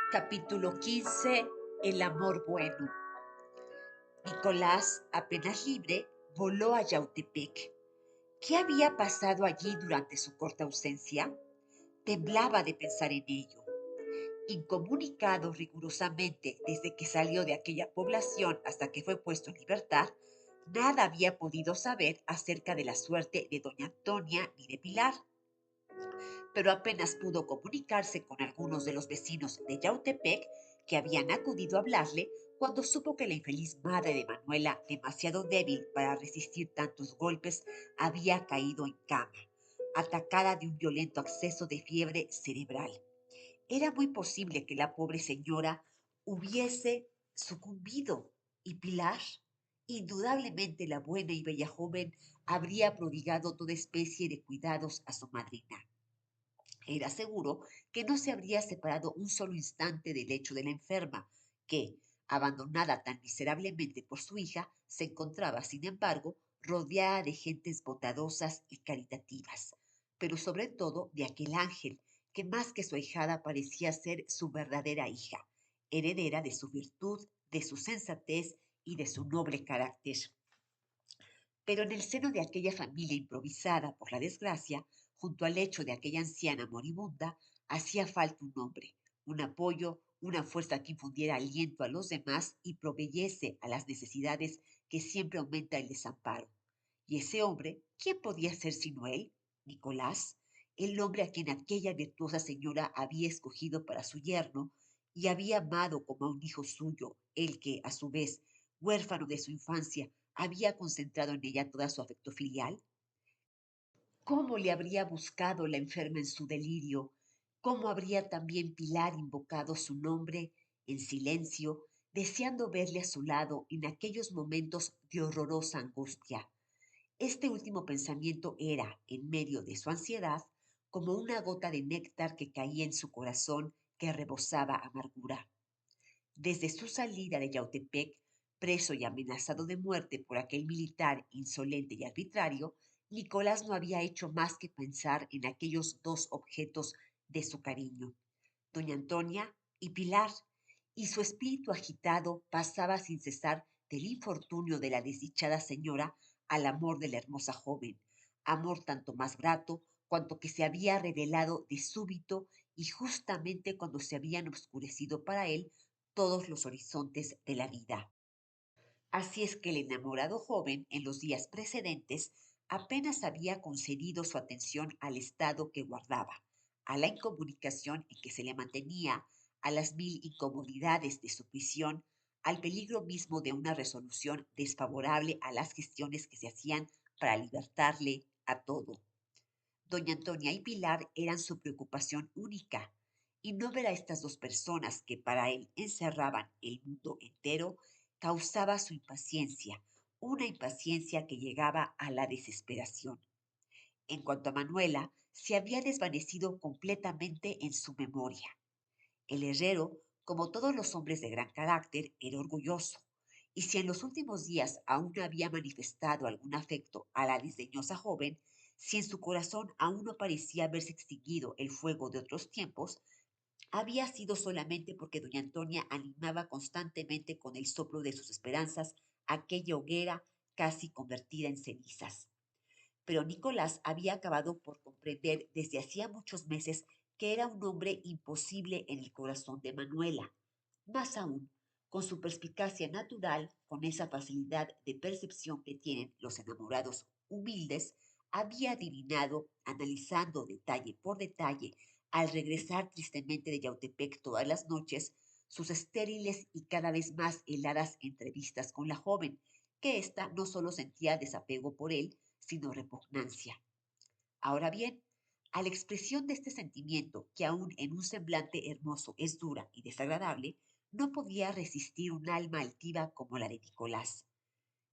Capítulo 15. El amor bueno. Nicolás, apenas libre, voló a Yautepec. ¿Qué había pasado allí durante su corta ausencia? Temblaba de pensar en ello. Incomunicado rigurosamente desde que salió de aquella población hasta que fue puesto en libertad, nada había podido saber acerca de la suerte de doña Antonia ni de Pilar, pero apenas pudo comunicarse con algunos de los vecinos de Yautepec que habían acudido a hablarle cuando supo que la infeliz madre de Manuela, demasiado débil para resistir tantos golpes, había caído en cama, atacada de un violento acceso de fiebre cerebral. Era muy posible que la pobre señora hubiese sucumbido y Pilar, indudablemente la buena y bella joven, habría prodigado toda especie de cuidados a su madrina. Era seguro que no se habría separado un solo instante del lecho de la enferma, que, abandonada tan miserablemente por su hija, se encontraba, sin embargo, rodeada de gentes bondadosas y caritativas, pero sobre todo de aquel ángel, que más que su ahijada parecía ser su verdadera hija, heredera de su virtud, de su sensatez y de su noble carácter. Pero en el seno de aquella familia improvisada por la desgracia, junto al lecho de aquella anciana moribunda, hacía falta un hombre, un apoyo, una fuerza que infundiera aliento a los demás y proveyese a las necesidades que siempre aumenta el desamparo. Y ese hombre, ¿quién podía ser sino él? Nicolás, el hombre a quien aquella virtuosa señora había escogido para su yerno y había amado como a un hijo suyo, el que, a su vez, huérfano de su infancia, había concentrado en ella toda su afecto filial. ¿Cómo le habría buscado la enferma en su delirio? ¿Cómo habría también Pilar invocado su nombre en silencio, deseando verle a su lado en aquellos momentos de horrorosa angustia? Este último pensamiento era, en medio de su ansiedad, como una gota de néctar que caía en su corazón que rebosaba amargura. Desde su salida de Yautepec, preso y amenazado de muerte por aquel militar insolente y arbitrario, Nicolás no había hecho más que pensar en aquellos dos objetos de su cariño, doña Antonia y Pilar, y su espíritu agitado pasaba sin cesar del infortunio de la desdichada señora al amor de la hermosa joven, amor tanto más grato cuanto que se había revelado de súbito y justamente cuando se habían oscurecido para él todos los horizontes de la vida. Así es que el enamorado joven, en los días precedentes, apenas había concedido su atención al estado que guardaba, a la incomunicación en que se le mantenía, a las mil incomodidades de su prisión, al peligro mismo de una resolución desfavorable a las gestiones que se hacían para libertarle a todo. Doña Antonia y Pilar eran su preocupación única, y no ver a estas dos personas que para él encerraban el mundo entero causaba su impaciencia, una impaciencia que llegaba a la desesperación. En cuanto a Manuela, se había desvanecido completamente en su memoria. El herrero, como todos los hombres de gran carácter, era orgulloso, y si en los últimos días aún no había manifestado algún afecto a la desdeñosa joven, si en su corazón aún no parecía haberse extinguido el fuego de otros tiempos, había sido solamente porque doña Antonia animaba constantemente con el soplo de sus esperanzas aquella hoguera casi convertida en cenizas. Pero Nicolás había acabado por comprender desde hacía muchos meses que era un hombre imposible en el corazón de Manuela. Más aún, con su perspicacia natural, con esa facilidad de percepción que tienen los enamorados humildes, había adivinado, analizando detalle por detalle, al regresar tristemente de Yautepec todas las noches, sus estériles y cada vez más heladas entrevistas con la joven, que ésta no solo sentía desapego por él, sino repugnancia. Ahora bien, a la expresión de este sentimiento, que aún en un semblante hermoso es dura y desagradable, no podía resistir un alma altiva como la de Nicolás.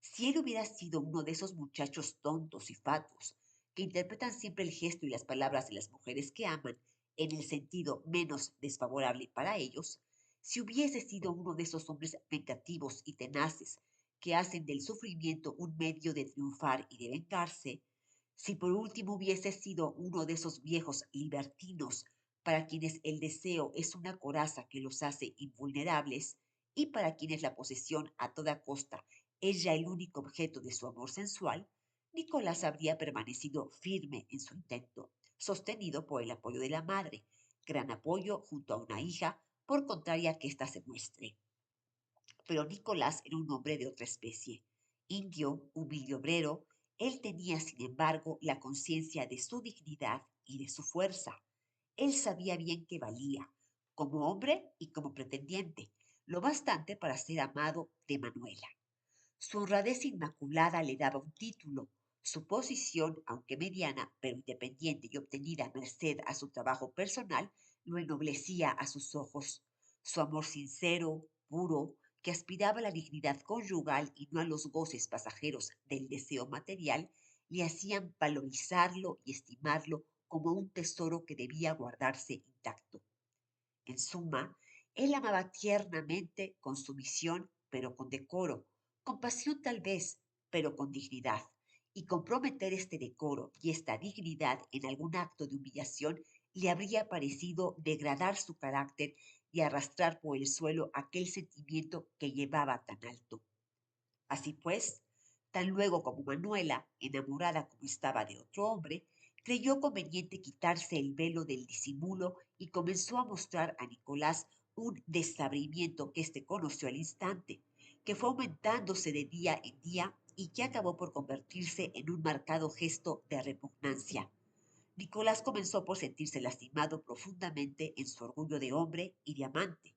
Si él hubiera sido uno de esos muchachos tontos y fatuos, que interpretan siempre el gesto y las palabras de las mujeres que aman en el sentido menos desfavorable para ellos, si hubiese sido uno de esos hombres vengativos y tenaces que hacen del sufrimiento un medio de triunfar y de vengarse, si por último hubiese sido uno de esos viejos libertinos para quienes el deseo es una coraza que los hace invulnerables y para quienes la posesión a toda costa es ya el único objeto de su amor sensual, Nicolás habría permanecido firme en su intento, sostenido por el apoyo de la madre, gran apoyo junto a una hija, por contraria que ésta se muestre. Pero Nicolás era un hombre de otra especie. Indio, humilde obrero, él tenía, sin embargo, la conciencia de su dignidad y de su fuerza. Él sabía bien que valía, como hombre y como pretendiente, lo bastante para ser amado de Manuela. Su honradez inmaculada le daba un título. Su posición, aunque mediana, pero independiente y obtenida merced a su trabajo personal, lo ennoblecía a sus ojos. Su amor sincero, puro, que aspiraba a la dignidad conyugal y no a los goces pasajeros del deseo material, le hacían valorizarlo y estimarlo como un tesoro que debía guardarse intacto. En suma, él amaba tiernamente con sumisión, pero con decoro, con pasión tal vez, pero con dignidad, y comprometer este decoro y esta dignidad en algún acto de humillación le habría parecido degradar su carácter y arrastrar por el suelo aquel sentimiento que llevaba tan alto. Así pues, tan luego como Manuela, enamorada como estaba de otro hombre, creyó conveniente quitarse el velo del disimulo y comenzó a mostrar a Nicolás un desabrimiento que éste conoció al instante, que fue aumentándose de día en día y que acabó por convertirse en un marcado gesto de repugnancia. Nicolás comenzó por sentirse lastimado profundamente en su orgullo de hombre y de amante,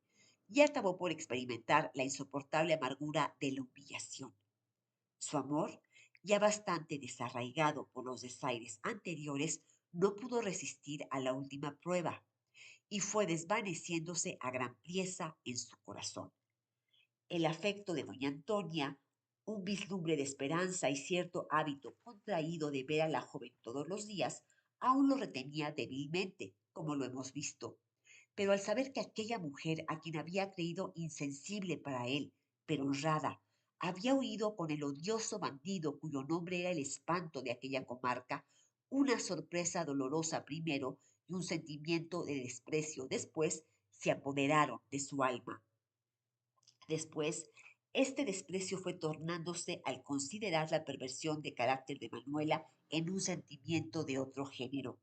y acabó por experimentar la insoportable amargura de la humillación. Su amor, ya bastante desarraigado por los desaires anteriores, no pudo resistir a la última prueba y fue desvaneciéndose a gran priesa en su corazón. El afecto de doña Antonia, un vislumbre de esperanza y cierto hábito contraído de ver a la joven todos los días, aún lo retenía débilmente, como lo hemos visto. Pero al saber que aquella mujer, a quien había creído insensible para él, pero honrada, había huido con el odioso bandido cuyo nombre era el espanto de aquella comarca, una sorpresa dolorosa primero y un sentimiento de desprecio después se apoderaron de su alma. Después, este desprecio fue tornándose al considerar la perversión de carácter de Manuela en un sentimiento de otro género.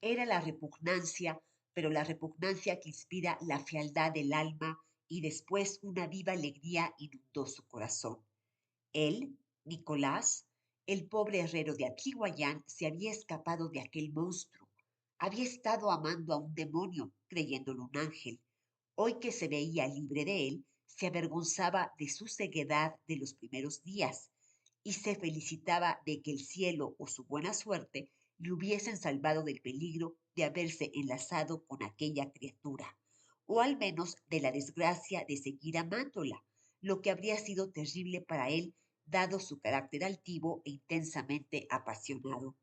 Era la repugnancia, pero la repugnancia que inspira la fealdad del alma y después una viva alegría inundó su corazón. Él, Nicolás, el pobre herrero de Atlihuayán, se había escapado de aquel monstruo. Había estado amando a un demonio, creyéndolo un ángel. Hoy que se veía libre de él, se avergonzaba de su ceguedad de los primeros días y se felicitaba de que el cielo o su buena suerte le hubiesen salvado del peligro de haberse enlazado con aquella criatura, o al menos de la desgracia de seguir amándola, lo que habría sido terrible para él dado su carácter altivo e intensamente apasionado.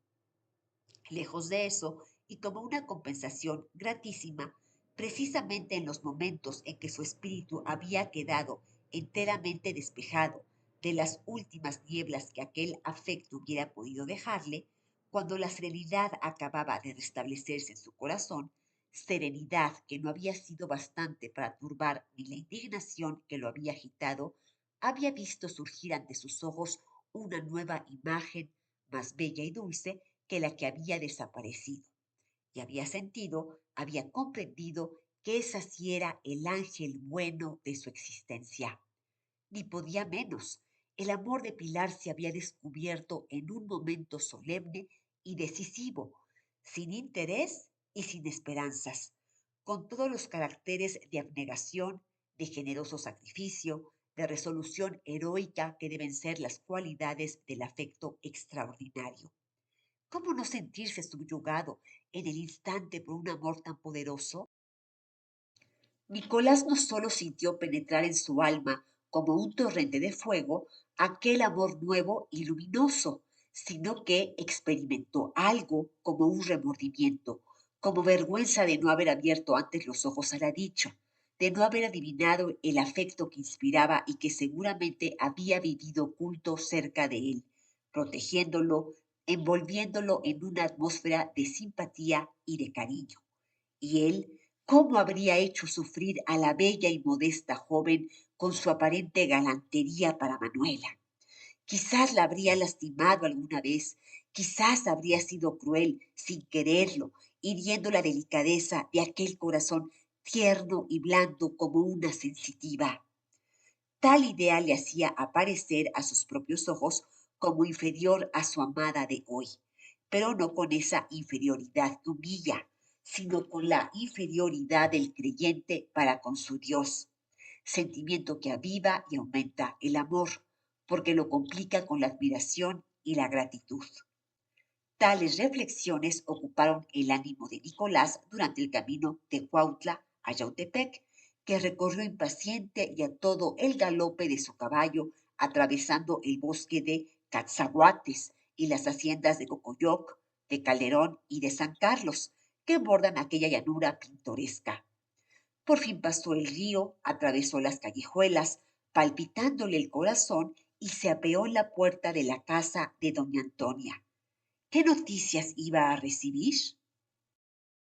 Lejos de eso, y como una compensación gratísima, precisamente en los momentos en que su espíritu había quedado enteramente despejado de las últimas nieblas que aquel afecto hubiera podido dejarle, cuando la serenidad acababa de restablecerse en su corazón, serenidad que no había sido bastante para turbar ni la indignación que lo había agitado, había visto surgir ante sus ojos una nueva imagen más bella y dulce que la que había desaparecido. Y había sentido, había comprendido que esa sí era el ángel bueno de su existencia. Ni podía menos. El amor de Pilar se había descubierto en un momento solemne y decisivo, sin interés y sin esperanzas, con todos los caracteres de abnegación, de generoso sacrificio, de resolución heroica que deben ser las cualidades del afecto extraordinario. ¿Cómo no sentirse subyugado en el instante por un amor tan poderoso? Nicolás no solo sintió penetrar en su alma como un torrente de fuego aquel amor nuevo y luminoso, sino que experimentó algo como un remordimiento, como vergüenza de no haber abierto antes los ojos a la dicha, de no haber adivinado el afecto que inspiraba y que seguramente había vivido oculto cerca de él, protegiéndolo, envolviéndolo en una atmósfera de simpatía y de cariño. Y él, ¿cómo habría hecho sufrir a la bella y modesta joven con su aparente galantería para Manuela? Quizás la habría lastimado alguna vez, quizás habría sido cruel sin quererlo, hiriendo la delicadeza de aquel corazón tierno y blando como una sensitiva. Tal idea le hacía aparecer a sus propios ojos como inferior a su amada de hoy, pero no con esa inferioridad que humilla, sino con la inferioridad del creyente para con su Dios, sentimiento que aviva y aumenta el amor, porque lo complica con la admiración y la gratitud. Tales reflexiones ocuparon el ánimo de Nicolás durante el camino de Cuautla a Yautepec, que recorrió impaciente y a todo el galope de su caballo, atravesando el bosque de Catzaguates y las haciendas de Cocoyoc, de Calderón y de San Carlos, que bordan aquella llanura pintoresca. Por fin pasó el río, atravesó las callejuelas, palpitándole el corazón, y se apeó en la puerta de la casa de doña Antonia. ¿Qué noticias iba a recibir?